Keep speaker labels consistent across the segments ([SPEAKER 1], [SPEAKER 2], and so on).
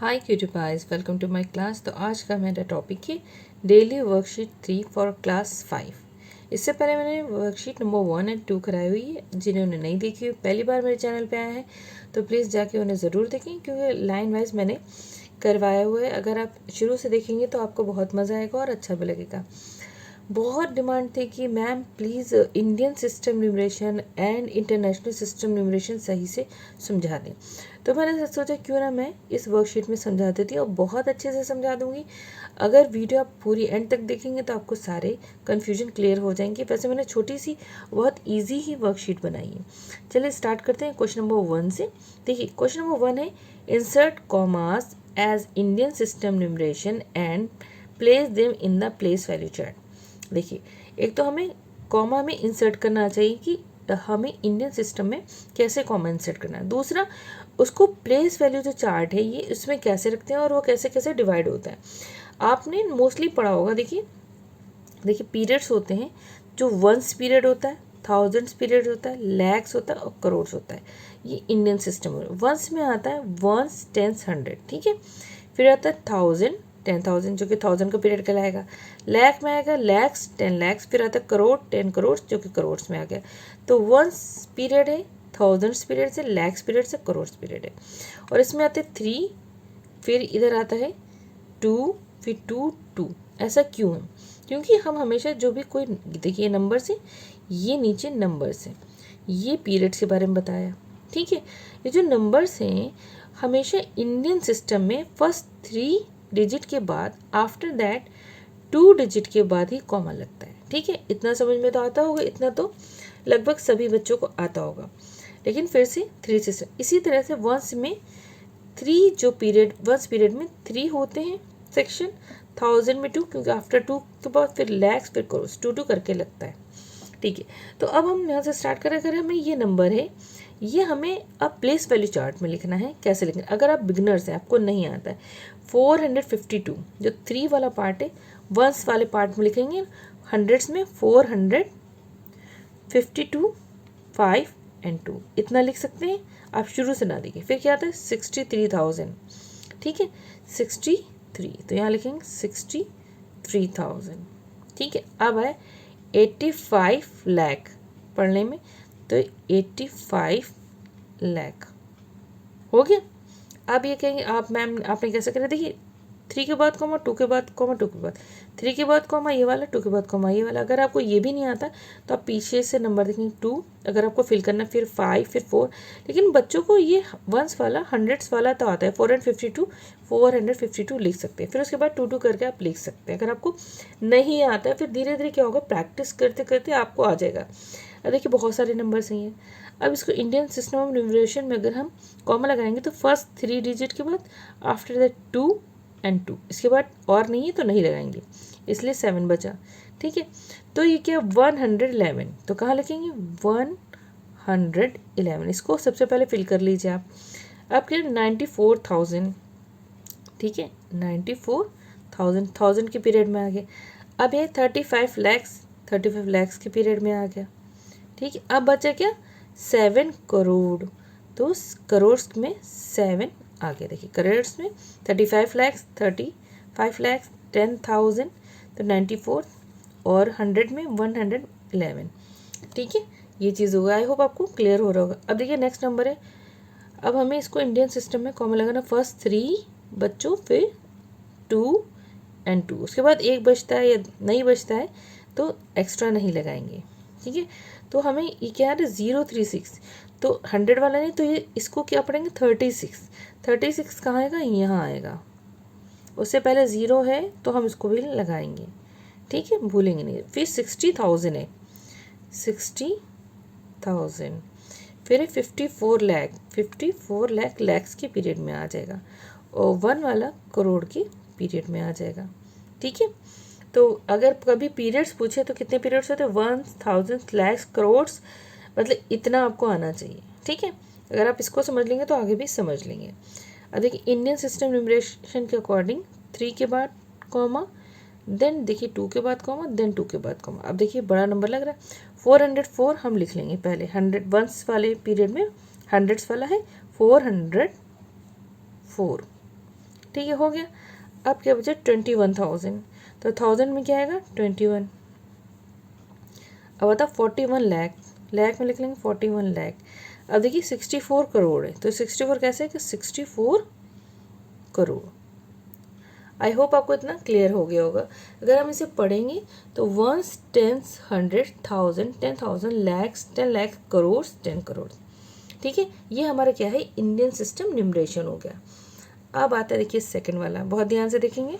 [SPEAKER 1] Hi cutiepies, welcome to my class. तो आज का मेरा टॉपिक है डेली वर्कशीट 3 फॉर क्लास 5। इससे पहले मैंने वर्कशीट नंबर 1 और 2 कराई हुई है। जिन्होंने नहीं देखी हो, पहली बार मेरे चैनल पे आए हैं तो प्लीज़ जाके उन्हें ज़रूर देखें, क्योंकि लाइन वाइज मैंने करवाया हुआ है। अगर आप शुरू से देखेंगे तो आपको बहुत मज़ा आएगा और अच्छा भी लगेगा। बहुत डिमांड थी कि ma'am please Indian system numeration and international system numeration सही से समझा दें। तो मैंने सोचा क्यों ना मैं इस वर्कशीट में समझा देती हूँ और बहुत अच्छे से समझा दूँगी। अगर वीडियो आप पूरी एंड तक देखेंगे तो आपको सारे कन्फ्यूजन क्लियर हो जाएंगे। वैसे मैंने छोटी सी बहुत ईजी ही वर्कशीट बनाई है। चलिए स्टार्ट करते हैं क्वेश्चन नंबर 1 से। देखिए क्वेश्चन नंबर 1 है insert commas as Indian system numeration and place them in the place value chart. देखिए एक तो हमें कॉमा में इंसर्ट करना चाहिए कि हमें इंडियन सिस्टम में कैसे कॉमा इंसर्ट करना है। दूसरा, उसको प्लेस वैल्यू जो चार्ट है ये इसमें कैसे रखते हैं और वो कैसे कैसे डिवाइड होता है। आपने मोस्टली पढ़ा होगा। देखिए पीरियड्स होते हैं जो वंस पीरियड होता है, थाउजेंड्स पीरियड होता है, लैक्स होता है और करोड़ होता है। ये इंडियन सिस्टम में वंस में आता है वंस, टेंस, हंड्रेड, ठीक है। फिर आता है 1000, 10,000 जो कि 1000 का पीरियड कहलाएगा। लैख में आएगा लैक्स, 10 लैक्स। फिर आता है करोड़, 10 करोड़ जो कि करोड़ में आ गया। तो वंस पीरियड है, थाउजेंड्स पीरियड से, लैक्स पीरियड से, करोड़ पीरियड है। और इसमें आते 3, फिर इधर आता है 2, फिर 2, 2। ऐसा क्यों है? क्योंकि हम हमेशा जो भी कोई, देखिए नंबर से, ये नीचे नंबर से, ये पीरियड्स के बारे में बताया, ठीक है। ये जो नंबर्स हैं हमेशा इंडियन सिस्टम में फर्स्ट 3 डिजिट के बाद, आफ्टर दैट 2 डिजिट के बाद ही कॉमा लगता है, ठीक है। इतना समझ में तो आता होगा, इतना तो लगभग सभी बच्चों को आता होगा। लेकिन फिर से 3 से इसी तरह से वंस में 3 जो पीरियड, वंस पीरियड में 3 होते हैं सेक्शन, 1000 में 2, क्योंकि आफ्टर 2 के बाद फिर लैक्स, फिर करोड़, 2 करके लगता है, ठीक है। तो अब हम यहाँ से स्टार्ट करें। अगर हमें ये नंबर है, ये हमें अब प्लेस वैल्यू चार्ट में लिखना है। कैसे लिखना है? अगर आप बिगनर्स हैं, आपको नहीं आता है, 452 जो 3 वाला पार्ट है, वंस वाले पार्ट में लिखेंगे। हंड्रेड्स में 452, 5 एंड 2 इतना लिख सकते हैं। आप शुरू से ना देखिए। फिर क्या आता है 63,000, ठीक है, 63, तो यहाँ लिखेंगे 63,000, ठीक है। अब है 85 लाख पढ़ने में, तो 85 लाख हो गया। अब ये कहेंगे आप मैम आपने कैसे करा? देखिए 3 के बाद कॉमा, 2 के बाद कॉमा, 2 के बाद 3 के बाद कॉमा ये वाला, 2 के बाद कॉमा ये वाला। अगर आपको ये भी नहीं आता तो आप पीछे से नंबर देखेंगे 2, अगर आपको फिल करना, फिर 5, फिर 4। लेकिन बच्चों को ये वंस वाला, हंड्रेड्स वाला तो आता है, 452 लिख सकते हैं। फिर उसके बाद 2 करके आप लिख सकते हैं। अगर आपको नहीं आता है, फिर धीरे धीरे क्या होगा, प्रैक्टिस करते करते आपको आ जाएगा। अब देखिए बहुत सारे नंबर सही हैं। अब इसको इंडियन सिस्टम ऑफ न्यूमरेशन में अगर हम कॉमा लगाएंगे तो फर्स्ट 3 डिजिट के बाद, आफ्टर दैट 2 एंड 2, इसके बाद और नहीं है तो नहीं लगाएंगे, इसलिए 7 बचा, ठीक है। तो ये क्या 111, तो कहाँ लिखेंगे 111। इसको सबसे पहले फिल कर लीजिए आप। अब क्या 94,000, ठीक है, 94,000 1000 के पीरियड में आ गया। अब ये 35 लैक्स, 35 लैक्स के पीरियड में आ गया, ठीक है। अब बचा क्या 7 करोड़, तो करोड़ में 7 आ गया। देखिए करोड़ में 35 लैक्स, 35 लैक्स, 10,000, तो 94, और 100 में 111, ठीक है। ये चीज़ होगा। आई होप आपको क्लियर हो रहा होगा। अब देखिए नेक्स्ट नंबर है। अब हमें इसको इंडियन सिस्टम में कॉमा लगाना, फर्स्ट 3 बच्चों, फिर 2 एंड 2, उसके बाद 1 बचता है या नहीं बचता है तो एक्स्ट्रा नहीं लगाएंगे, ठीक है। तो हमें ये क्या है 036, तो 100 वाला नहीं, तो ये इसको क्या पढ़ेंगे 36 कहाँ आएगा, यहाँ आएगा। उससे पहले 0 है तो हम इसको भी लगाएंगे, ठीक है, भूलेंगे नहीं। फिर 60,000 है, 60,000। फिर 54 लाख, 54 लाख लैक्स के पीरियड में आ जाएगा, और 1 वाला करोड़ के पीरियड में आ जाएगा, ठीक है। तो अगर कभी पीरियड्स पूछे तो कितने पीरियड्स होते हैं, 1000 लैक्स, करोड़, मतलब इतना आपको आना चाहिए, ठीक है। अगर आप इसको समझ लेंगे तो आगे भी समझ लेंगे। अब देखिए इंडियन सिस्टम न्यूमरेशन के अकॉर्डिंग 3 के बाद कॉमा, देन देखिए 2 के बाद कॉमा, देन 2 के बाद कॉमा। अब देखिए बड़ा नंबर लग रहा है, 404 हम लिख लेंगे पहले। 100 वंस वाले पीरियड में हंड्रेड्स वाला है, 404, ठीक है, हो गया। अब क्या बचा 21,000, तो 1000 में क्या आएगा 21। अब बता 41 लाख, लाख में लिख लेंगे 41 लाख। अब देखिए 64 करोड़ है, तो 64 कैसे है कि 64 करोड़। आई होप आपको इतना क्लियर हो गया होगा। अगर हम इसे पढ़ेंगे तो वंस, टेंस, 100, 1000, 10,000, लैक्स, 10 लाख, करोड़, 10 करोड़। ठीक है, ये हमारा क्या है इंडियन सिस्टम न्यूमरेशन हो गया। अब आता है देखिए सेकंड वाला, बहुत ध्यान से देखेंगे।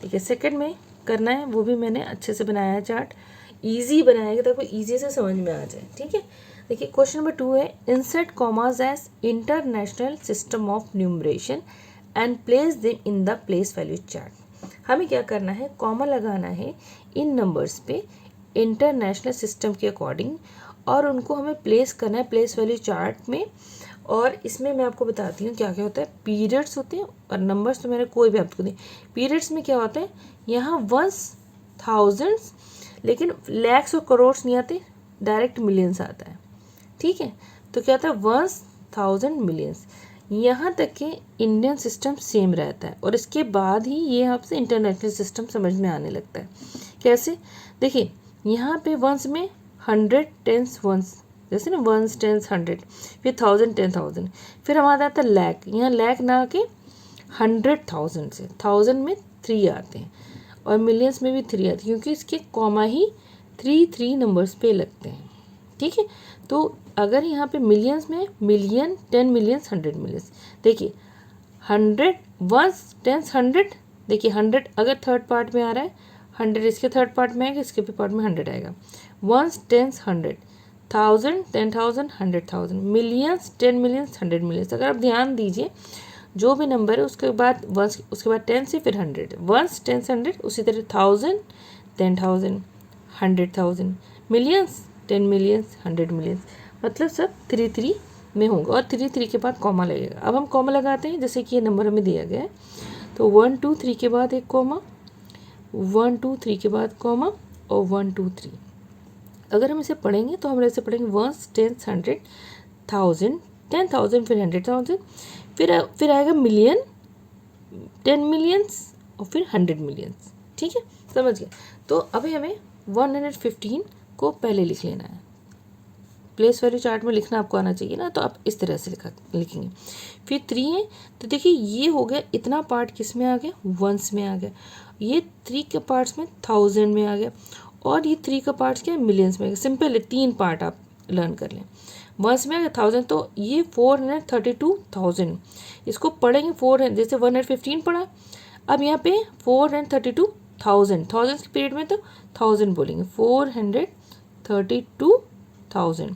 [SPEAKER 1] ठीक है, सेकंड में करना है, वो भी मैंने अच्छे से बनाया है चार्ट, ईजी बनाएगा ताकि ईजी से समझ में आ जाए। ठीक है, देखिए क्वेश्चन नंबर 2 है insert commas as international system of numeration and place them in the place value chart. हमें क्या करना है, कॉमा लगाना है इन नंबर्स पे इंटरनेशनल सिस्टम के अकॉर्डिंग, और उनको हमें प्लेस करना है प्लेस वैल्यू चार्ट में। और इसमें मैं आपको बताती हूँ क्या क्या होता है। पीरियड्स होते हैं और नंबर्स तो मैंने कोई भी आपको दी। पीरियड्स में क्या होता है, यहाँ वंस, थाउजेंड्स, लेकिन लैक्स और करोड्स नहीं आते, डायरेक्ट मिलियंस आता है। ठीक है, तो क्या होता है वंस, थाउजेंड, मिलियंस। यहाँ तक कि इंडियन सिस्टम सेम रहता है और इसके बाद ही ये आपसे इंटरनेशनल सिस्टम समझ में आने लगता है। कैसे, देखिए यहाँ पे वंस में 100, टेंस, वंस, जैसे ना वंस, टेंस, 100, फिर 1000, 10,000, फिर हमारा आता है लैक। यहाँ लैक ना आके 100,000 से 1000 में 3 आते हैं और मिलियंस में भी 3 आते हैं, क्योंकि इसके कॉमा ही 3 नंबर्स पे लगते हैं। ठीक है, तो अगर यहाँ पे मिलियंस में मिलियन, 10 मिलियंस, 100 मिलियंस, देखिए 100, वंस, टेंस, 100, देखिए 100 अगर थर्ड पार्ट में आ रहा है, 100 इसके थर्ड पार्ट में आएगा, इसके भी पार्ट में 100 आएगा। Ones, tens, 100, 1000, 10,000, 100,000, millions, 10 millions, 100 millions. अगर आप ध्यान दीजिए जो भी नंबर है उसके बाद वंस, उसके बाद 10 से फिर 100, वंस, टेंस, 100, उसी तरह 1000, 10,000, 100,000, मिलियंस, 10 मिलियंस, 100 मिलियंस, मतलब सब 3 में होगा और 3 के बाद कॉमा लगेगा। अब हम कॉमा लगाते हैं, जैसे कि ये नंबर हमें दिया गया है, तो 1 2 3 के बाद एक कॉमा, 1 2 3 के बाद कॉमा और 1 2 3। अगर हम इसे पढ़ेंगे तो हम ऐसे पढ़ेंगे वंस, टेंस, 100, 1000, 10,000, फिर 100,000, फिर आएगा मिलियन, 10 मिलियंस और फिर 100 मिलियंस। ठीक है, समझ गए। तो अभी हमें 115 को पहले लिख लेना है। प्लेस वैल्यू चार्ट में लिखना आपको आना चाहिए ना, तो आप इस तरह से लिखेंगे। फिर 3 है, तो देखिए ये हो गया, इतना पार्ट किस में आ गया, वंस में आ गया। ये 3 के पार्ट्स में 1000 में आ गया और ये 3 का पार्ट्स क्या है, मिलियंस में आ गया। सिंपल है, 3 पार्ट आप लर्न कर लें। वंस में आ गया 1000, तो ये 432,000, इसको पढ़ेंगे 4, जैसे 115 पढ़ा, अब यहाँ पे 432,000, थाउजेंड के पीरियड में तो 1000 बोलेंगे, 432,000।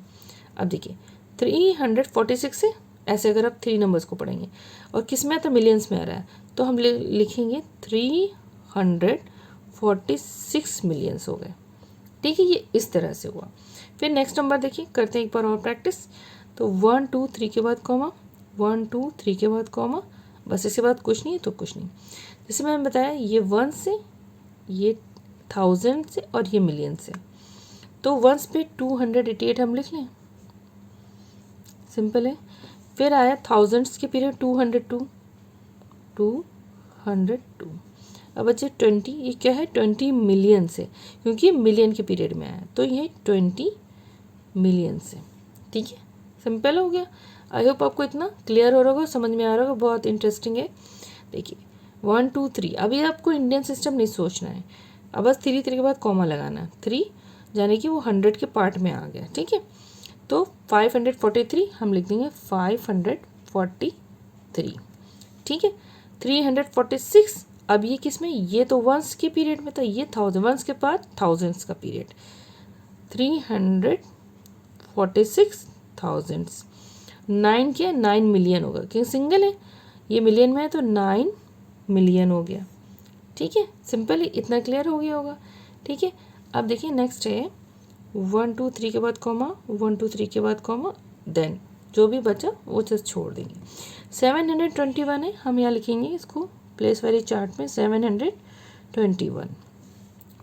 [SPEAKER 1] अब देखिए 346 से, ऐसे अगर आप 3 नंबर्स को पढ़ेंगे और किस में आता है, मिलियंस में आ रहा है, तो हम लिखेंगे 346 मिलियंस हो गए। ठीक है, ये इस तरह से हुआ। फिर नेक्स्ट नंबर देखिए, करते हैं एक बार और प्रैक्टिस। तो 1 2 3 के बाद कॉमा, 1 2 3 के बाद कॉमा, बस इसके बाद कुछ नहीं है तो कुछ नहीं। जैसे मैंने बताया ये 1 से, ये 1000 से और ये मिलियन से, तो वंस पे 288 हम लिख लें, सिंपल है। फिर आया थाउजेंड्स के पीरियड 202, 202। अब बचे 20, ये क्या है 20 मिलियन से, क्योंकि ये मिलियन के पीरियड में आया, तो ये 20 मिलियन से। ठीक है, सिंपल हो गया। आई होप आपको इतना क्लियर हो रहा होगा, समझ में आ रहा होगा, बहुत इंटरेस्टिंग है। देखिए 1 2 3, अभी आपको इंडियन सिस्टम नहीं सोचना है, अब बस 3 के बाद कॉमा लगाना है। 3 यानी कि वो 100 के पार्ट में आ गया। ठीक है, तो 543 हम लिख देंगे 543। ठीक है, 346, अब ये किस में, ये तो वंस के पीरियड में था, ये 1000, वंस के बाद थाउजेंड्स का पीरियड, 346,000। 9 क्या, 9 मिलियन होगा, क्योंकि सिंगल है, ये मिलियन में है तो 9 मिलियन हो गया। ठीक है, सिंपल ही इतना क्लियर हो गया होगा। ठीक है, अब देखिए नेक्स्ट है 1 2 3 के बाद कॉमा, 1 2 3 के बाद कॉमा, देन जो भी बचा वो चीज़ छोड़ देंगे। 721 है, हम यहाँ लिखेंगे इसको प्लेस वैल्यू चार्ट में 721।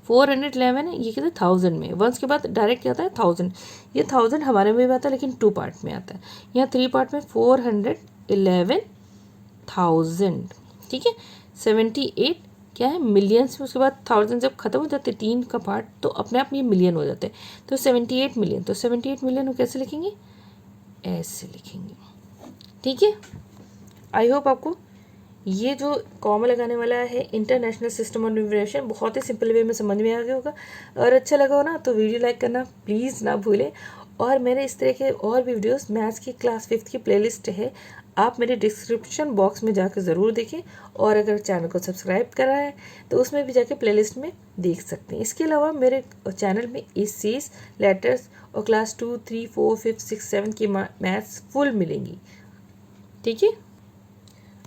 [SPEAKER 1] 411 है, ये कहते हैं 1000 में, वंस के बाद डायरेक्ट क्या आता है 1000, ये 1000 हमारे में भी आता है लेकिन 2 पार्ट में आता है, यहाँ 3 पार्ट में 411,000। ठीक है। 78 क्या है मिलियंस में, उसके बाद थाउजेंड जब खत्म हो जाते 3 का पार्ट तो अपने आप ये मिलियन हो जाते हैं। तो 78 मिलियन, तो 78 मिलियन को कैसे लिखेंगे, ऐसे लिखेंगे। ठीक है, आई होप आपको ये जो कॉमा लगाने वाला है इंटरनेशनल सिस्टम ऑफ न्यूमरेशन बहुत ही सिंपल वे में समझ में आ गया होगा। और अच्छा लगा हो ना तो वीडियो लाइक करना प्लीज़ ना भूलें। और मेरे इस तरह के और भी वीडियोस मैथ्स की क्लास 5 की प्लेलिस्ट है, आप मेरे डिस्क्रिप्शन बॉक्स में जाकर ज़रूर देखें। और अगर चैनल को सब्सक्राइब करा है तो उसमें भी जाके प्लेलिस्ट में देख सकते हैं। इसके अलावा मेरे चैनल में एसेस, लेटर्स और क्लास 2, 3, 4, 5, 6, 7 की मैथ्स फुल मिलेंगी। ठीक है,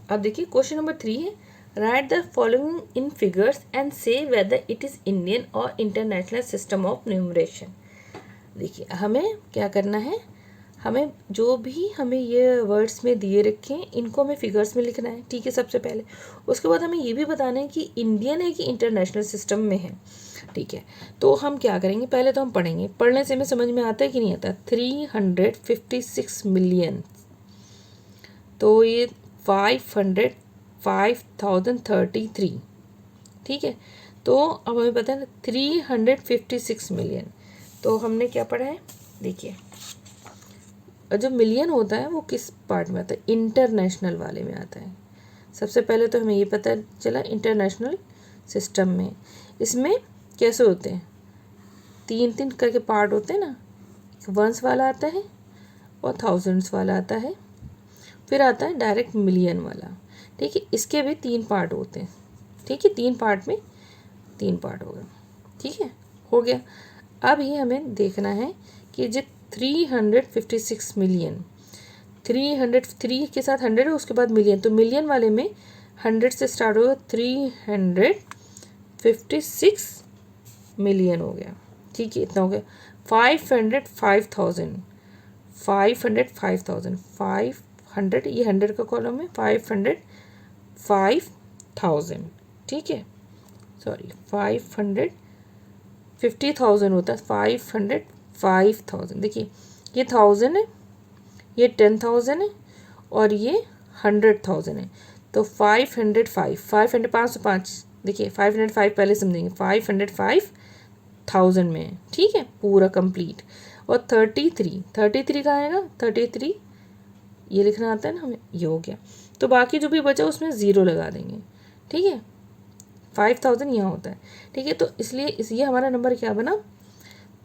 [SPEAKER 1] अब देखिए क्वेश्चन नंबर 3 है, right the following in figures and से वेदर इट इज़ इंडियन और इंटरनेशनल सिस्टम ऑफ न्यूमरेशन। देखिए हमें क्या करना है, हमें जो भी हमें ये वर्ड्स में दिए रखे हैं इनको हमें फिगर्स में लिखना है। ठीक है, सबसे पहले। उसके बाद हमें ये भी बताना है कि इंडियन है कि इंटरनेशनल सिस्टम में है। ठीक है, तो हम क्या करेंगे, पहले तो हम पढ़ेंगे, पढ़ने से हमें समझ में आता है कि नहीं आता। 356 मिलियन, तो ये 505,033। ठीक है, तो अब हमें पता है 356 मिलियन, तो हमने क्या पढ़ा है, देखिए जो मिलियन होता है वो किस पार्ट में आता है, इंटरनेशनल वाले में आता है। सबसे पहले तो हमें ये पता चला इंटरनेशनल सिस्टम में, इसमें कैसे होते हैं, 3-3 करके पार्ट होते हैं ना, वंस वाला आता है और थाउजेंड्स वाला आता है, फिर आता है डायरेक्ट मिलियन वाला। ठीक है, इसके भी 3 पार्ट होते हैं। ठीक है, 3 पार्ट में 3 पार्ट हो गए। ठीक है, हो गया। अब ये हमें देखना है कि जो 356 मिलियन, 303 के साथ 100 है, उसके बाद मिलियन, तो मिलियन वाले में 100 से स्टार्ट होगा, 356 मिलियन हो गया। ठीक है, इतना हो गया। 505,000, 500 ये 100 का कॉलम है, 505,000। ठीक है, सॉरी 550,000 होता है, 505,000। देखिए ये 1000 है, ये 10,000 है और ये 100,000 है, तो 505 देखिए 505 पहले समझेंगे, 505,000 में है। ठीक है, पूरा कंप्लीट। और 33 का आएगा, 33 ये लिखना आता है ना हमें, ये हो गया। तो बाकी जो भी बचा उसमें ज़ीरो लगा देंगे। ठीक है, 5,000 यहाँ होता है। ठीक है, तो इसलिए ये हमारा नंबर क्या बना,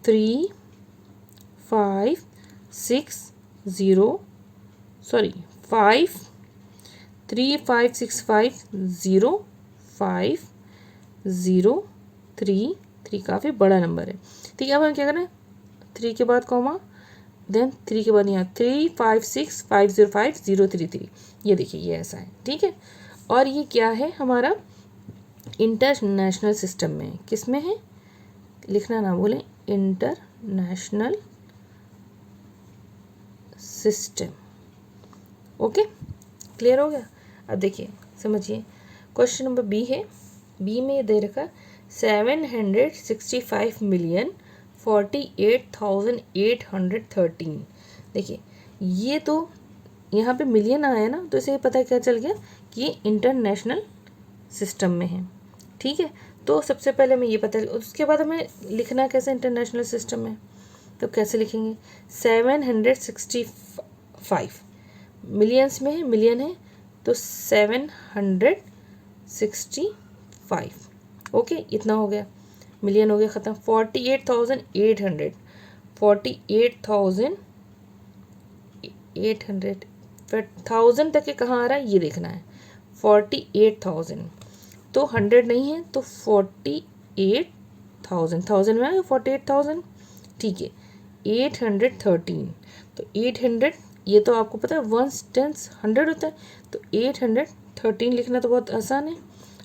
[SPEAKER 1] 3565 काफ़ी बड़ा नंबर है। ठीक है, अब हम क्या करें, 3 के बाद कॉमा, देन 3 के बाद यहाँ 356505033, ये देखिए ये ऐसा है। ठीक है, और ये क्या है हमारा इंटरनेशनल सिस्टम में, किस में है, लिखना ना भूलें, इंटरनेशनल सिस्टम। ओके, क्लियर हो गया। अब देखिए समझिए क्वेश्चन नंबर बी है, बी में ये दे रखा 765,048,813। देखिए ये तो यहाँ पे मिलियन आया ना, तो इसे पता क्या चल गया कि ये इंटरनेशनल सिस्टम में है। ठीक है, तो सबसे पहले हमें ये पता, उसके बाद हमें लिखना कैसे इंटरनेशनल सिस्टम में, तो कैसे लिखेंगे, 765 मिलियंस में है, मिलियन है तो 765। ओके, इतना हो गया, मिलियन हो गया ख़त्म। 48,800 फिर 1000 तक के कहाँ आ रहा है ये देखना है, 48,000, तो 100 नहीं है तो 48,000, 1000 में आएगा 48,000। ठीक है, 813, तो 800, ये तो आपको पता है 1 10 100 होता है, तो 813 लिखना तो बहुत आसान है।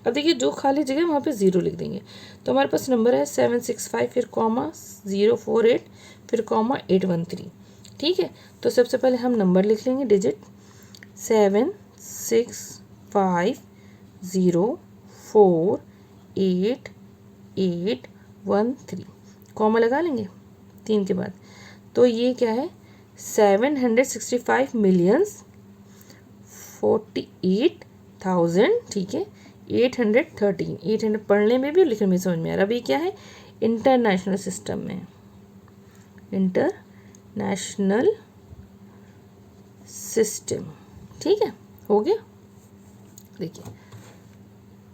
[SPEAKER 1] अब देखिए जो खाली जगह वहाँ पे ज़ीरो लिख देंगे, तो हमारे पास नंबर है 765, फिर कॉमा 048, फिर कॉमा 813। ठीक है, तो सबसे पहले हम नंबर लिख लेंगे, डिजिट 765048813, कॉमा लगा लेंगे 3 के बाद, तो ये क्या है 765 मिलियंस थाउजेंड, ठीक है, 813, 800 पढ़ने में भी और लिखने में समझ में आ रहा। अभी क्या है, इंटरनेशनल सिस्टम में, इंटरनेशनल सिस्टम, ठीक है, हो गया। देखिए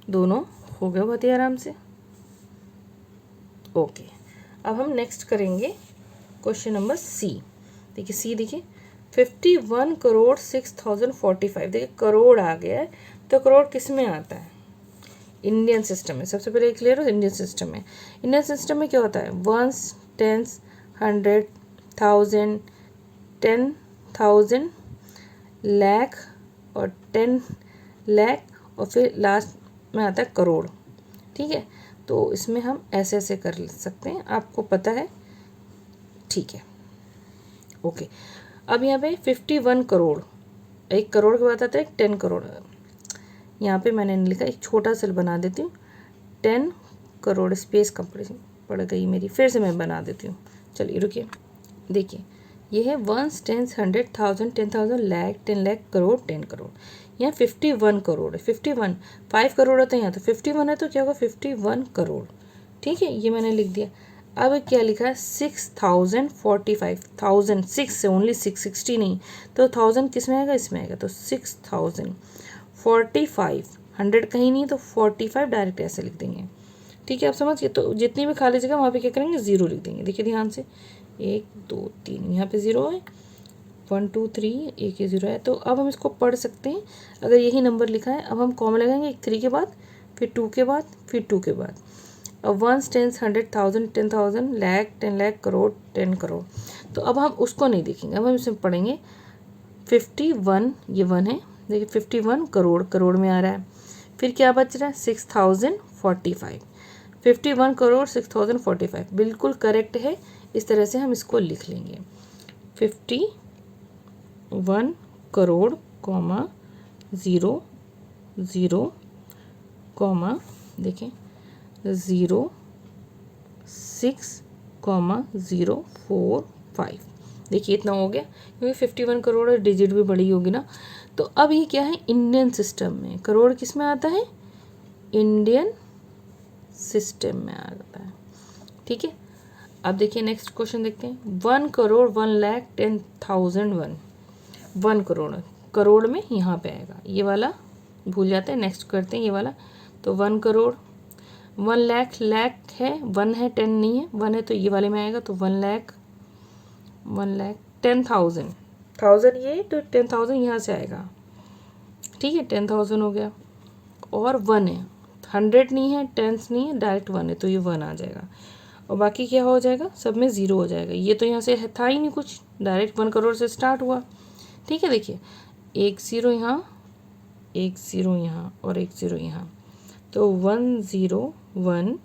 [SPEAKER 1] दोनों हो गए बहुत ही आराम से। ओके, अब हम नेक्स्ट करेंगे क्वेश्चन नंबर सी। देखिए सी, देखिए 51,06,045, देखिए करोड़ आ गया है, तो करोड़ किस में आता है, इंडियन सिस्टम में। सबसे पहले क्लियर हो, इंडियन सिस्टम में। इंडियन सिस्टम में क्या होता है, वंस, टेंस, 100, 1000, 10,000, लाख और 10 लाख और फिर लास्ट में आता है करोड़, ठीक है। तो इसमें हम ऐसे ऐसे कर सकते हैं, आपको पता है, ठीक है। ओके, अब यहाँ पे 51 करोड़, एक करोड़ के बाद आता है 10 करोड़। यहाँ पे मैंने लिखा, एक छोटा सेल बना देती हूँ, 10 करोड़, स्पेस कम पड़ गई मेरी, फिर से मैं बना देती हूँ। चलिए रुकिए, देखिए ये है वंस, टेंस, 100, 1000, 10,000, लाख, 10 लाख, करोड़, 10 करोड़। यहाँ 51 करोड़ है, 51, 5 करोड़ होता है यहाँ, तो 51 है तो क्या होगा, 51 करोड़, ठीक है, ये मैंने लिख दिया। अब क्या लिखा है, 6,045, 1000, 6 से ओनली 6, 60 नहीं, तो 1000 किस में आएगा, इसमें आएगा, तो 6,045, 100 कहीं नहीं, तो 45 डायरेक्ट ऐसे लिख देंगे, ठीक है। आप समझिए, तो जितनी भी खाली जगह वहाँ पे क्या करेंगे, ज़ीरो लिख देंगे। देखिए ध्यान से, 1 2 3, यहाँ पे ज़ीरो है, 1 2 3, एक ही ज़ीरो है। तो अब हम इसको पढ़ सकते हैं, अगर यही नंबर लिखा है, अब हम कॉमा लगाएंगे, एक 3 के बाद, फिर 2 के बाद, फिर 2 के बाद। अब वंस, टेंस, 100, 1000, 10,000, लाख, 10 लाख, करोड़, 10 करोड़। तो अब हम उसको नहीं देखेंगे, अब हम इसमें पढ़ेंगे 51, ये 1 है, देखिए 51 करोड़, करोड़ में आ रहा है। फिर क्या बच रहा है, 6,045, 51 करोड़ 6,045, बिल्कुल करेक्ट है। इस तरह से हम इसको लिख लेंगे, 51 करोड़, कॉमा 0 0, कॉमा देखें 0 6, कॉमा 0 4 5। देखिए इतना हो गया, क्योंकि 51 करोड़ डिजिट भी बड़ी होगी ना। तो अब ये क्या है, इंडियन सिस्टम में करोड़ किस में आता है, इंडियन सिस्टम में आता है, ठीक है। अब देखिए नेक्स्ट क्वेश्चन देखते हैं, 1 करोड़ 1 लाख 10,000 1, 1 करोड़, करोड़ में यहाँ पे आएगा, ये वाला भूल जाते हैं, नेक्स्ट करते हैं ये वाला। तो 1 करोड़, 1 लाख, लाख है, 1 है, 10 नहीं है, 1 है तो ये वाले में आएगा, तो 1 लाख, 1 लाख 10,000, 1000 ये, तो 10,000 यहाँ से आएगा, ठीक है, 10,000 हो गया। और 1 है, 100 नहीं है, 10 नहीं है, डायरेक्ट 1 है, तो ये 1 आ जाएगा। और बाकी क्या हो जाएगा, सब में 0 हो जाएगा। ये तो यहाँ से था ही नहीं कुछ, डायरेक्ट 1 करोड़ से स्टार्ट हुआ, ठीक है। देखिए 1 0 यहाँ, 1 0 यहाँ और 1 0 यहाँ, तो 1 0 1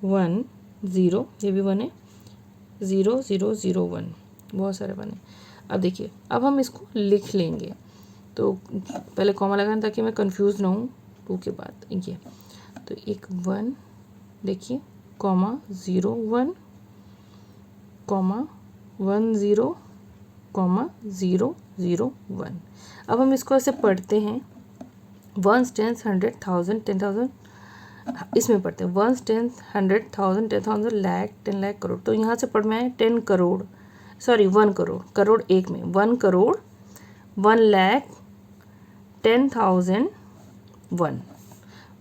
[SPEAKER 1] 1 0, ये भी 1 है, 0 0 0 1, बहुत सारे 1 है। अब देखिए, अब हम इसको लिख लेंगे, तो पहले कॉमा लगाना ताकि मैं कंफ्यूज ना हूँ, 2 के बाद ये, तो एक 1, देखिए कॉमा 0 1, कॉमा 1 0, कॉमा 0 0 1। अब हम इसको ऐसे पढ़ते हैं, 1 10 100 1000 10,000, इसमें पढ़ते हैं 1 10 100 1000 10,000, लाख, 10 लाख, करोड़। तो यहाँ से पढ़ना है 10 करोड़, सॉरी 1 करोड़, करोड़ एक में 1 करोड़ 1 लाख 10,000 1,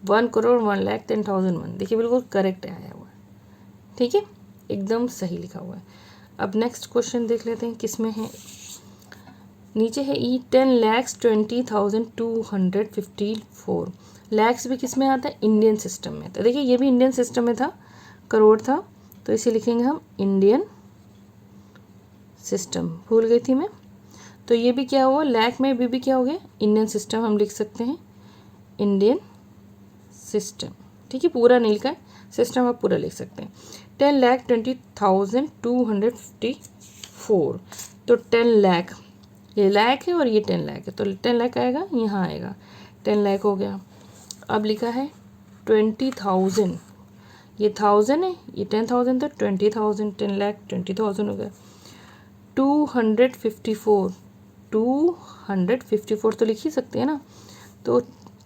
[SPEAKER 1] 1 करोड़ 1 लाख 10,000 1। देखिए बिल्कुल करेक्ट आया हुआ है, ठीक है, एकदम सही लिखा हुआ है। अब नेक्स्ट क्वेश्चन देख लेते हैं किस में है, नीचे है 10,20,254, लैक्स भी किस में आता है, इंडियन सिस्टम में। तो देखिए ये भी इंडियन सिस्टम में था, करोड़ था, तो इसे लिखेंगे हम इंडियन सिस्टम, भूल गई थी मैं। तो ये भी क्या हुआ, लाख में भी क्या हो गया, इंडियन सिस्टम हम लिख सकते हैं, इंडियन सिस्टम, ठीक है, पूरा नहीं लिखा है, सिस्टम आप पूरा लिख सकते हैं। 10,20,254, तो 10 लाख, ये लाख है और ये 10 लाख है, तो 10 लाख आएगा, यहाँ आएगा, 10 लाख हो गया। अब लिखा है 20,000, ये 1000 है, ये 10,000, तो 20,000, 10 लाख 20,000 हो गया। 254, 254 तो लिख ही सकते हैं ना, तो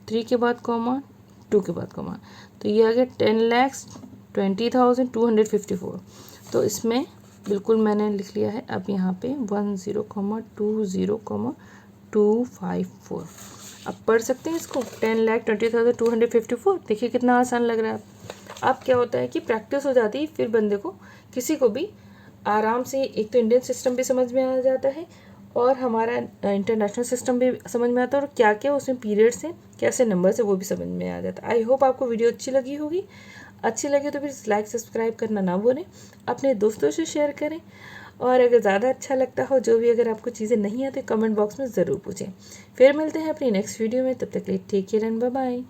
[SPEAKER 1] 3 के बाद कॉमा, 2 के बाद कॉमा, तो ये आ गया 10,20,254। तो इसमें बिल्कुल मैंने लिख लिया है। अब यहाँ पे 10,20,254 अब पढ़ सकते हैं इसको। 10,20,254। देखिए कितना आसान लग रहा है। अब क्या होता है कि प्रैक्टिस हो जाती है, फिर बंदे को किसी को भी आराम से एक तो इंडियन सिस्टम भी समझ में आ जाता है और हमारा इंटरनेशनल सिस्टम भी समझ में आता है, और क्या क्या उसमें पीरियड्स हैं, कैसे नंबर्स है, वो भी समझ में आ जाता है। आई होप आपको वीडियो अच्छी लगी होगी। अच्छी लगे तो फिर लाइक सब्सक्राइब करना ना भूलें, अपने दोस्तों से शेयर करें, और अगर ज़्यादा अच्छा लगता हो जो भी, अगर आपको चीज़ें नहीं आती कमेंट बॉक्स में ज़रूर पूछें। फिर मिलते हैं अपनी नेक्स्ट वीडियो में, तब तक के लिए take care and bye bye.